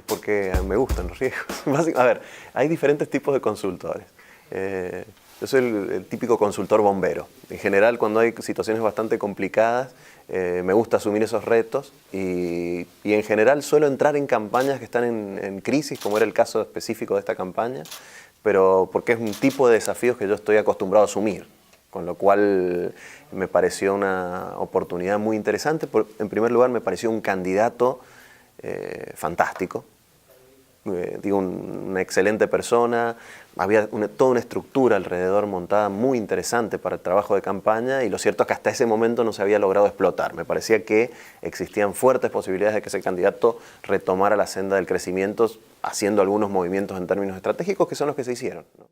porque me gustan los riesgos. A ver, hay diferentes tipos de consultores. Yo soy el típico consultor bombero. En general, cuando hay situaciones bastante complicadas, me gusta asumir esos retos y en general suelo entrar en campañas que están en crisis, como era el caso específico de esta campaña, pero porque es un tipo de desafíos que yo estoy acostumbrado a asumir, con lo cual me pareció una oportunidad muy interesante. En primer lugar, me pareció un candidato fantástico. Digo, una excelente persona, había toda una estructura alrededor montada muy interesante para el trabajo de campaña y lo cierto es que hasta ese momento no se había logrado explotar. Me parecía que existían fuertes posibilidades de que ese candidato retomara la senda del crecimiento haciendo algunos movimientos en términos estratégicos que son los que se hicieron, ¿no?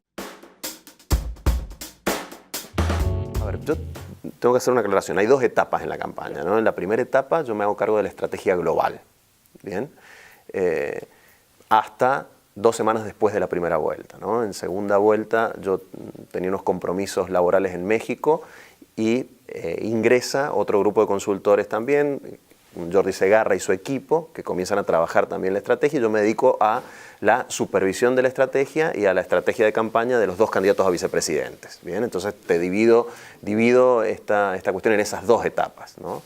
A ver, yo tengo que hacer una aclaración. Hay dos etapas en la campaña, ¿no? En la primera etapa yo me hago cargo de la estrategia global, ¿bien? Hasta 2 semanas después de la primera vuelta, ¿no? En segunda vuelta yo tenía unos compromisos laborales en México y ingresa otro grupo de consultores también, Jordi Segarra y su equipo, que comienzan a trabajar también la estrategia y yo me dedico a la supervisión de la estrategia y a la estrategia de campaña de los 2 candidatos a vicepresidentes. Bien, entonces te divido esta cuestión en esas 2 etapas, ¿no?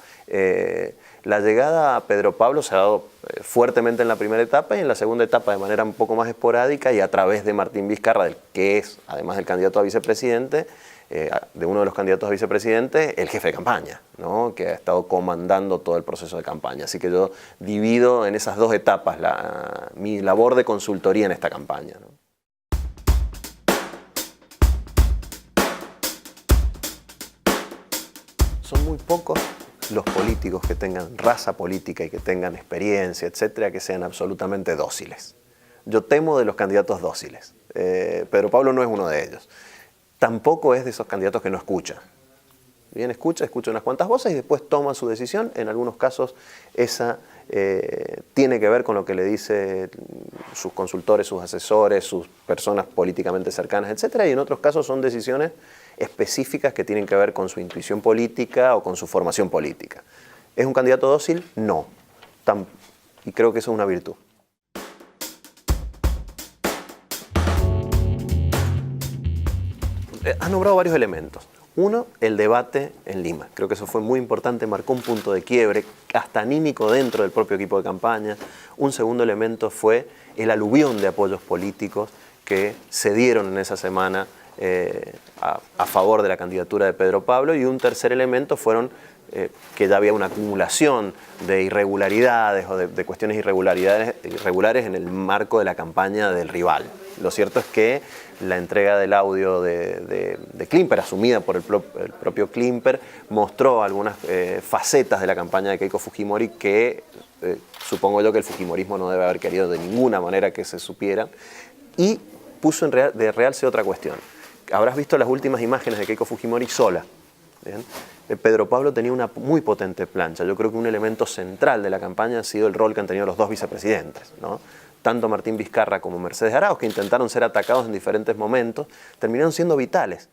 La llegada a Pedro Pablo se ha dado fuertemente en la primera etapa y en la segunda etapa de manera un poco más esporádica y a través de Martín Vizcarra, que es, además del candidato a vicepresidente, de uno de los candidatos a vicepresidente, el jefe de campaña, ¿no? Que ha estado comandando todo el proceso de campaña. Así que yo divido en esas 2 etapas mi labor de consultoría en esta campaña, ¿no? Son muy pocos los políticos que tengan raza política y que tengan experiencia, etcétera, que sean absolutamente dóciles. Yo temo de los candidatos dóciles. Pedro Pablo no es uno de ellos. Tampoco es de esos candidatos que no escucha. Bien, escucha unas cuantas voces y después toma su decisión. En algunos casos esa tiene que ver con lo que le dicen sus consultores, sus asesores, sus personas políticamente cercanas, etcétera. Y en otros casos son decisiones específicas que tienen que ver con su intuición política o con su formación política. ¿Es un candidato dócil? No. Y creo que eso es una virtud. Has nombrado varios elementos. Uno, el debate en Lima. Creo que eso fue muy importante, marcó un punto de quiebre, hasta anímico dentro del propio equipo de campaña. Un segundo elemento fue el aluvión de apoyos políticos que se dieron en esa semana a favor de la candidatura de Pedro Pablo. Y un tercer elemento fueron que ya había una acumulación de irregularidades o de cuestiones irregulares en el marco de la campaña del rival. Lo cierto es que la entrega del audio de Klimper, asumida por el propio Klimper, mostró algunas facetas de la campaña de Keiko Fujimori que supongo yo que el fujimorismo no debe haber querido de ninguna manera que se supieran, y puso de realce otra cuestión. Habrás visto las últimas imágenes de Keiko Fujimori sola. ¿Bien? Pedro Pablo tenía una muy potente plancha. Yo creo que un elemento central de la campaña ha sido el rol que han tenido los 2 vicepresidentes, ¿no? Tanto Martín Vizcarra como Mercedes Arauz, que intentaron ser atacados en diferentes momentos, terminaron siendo vitales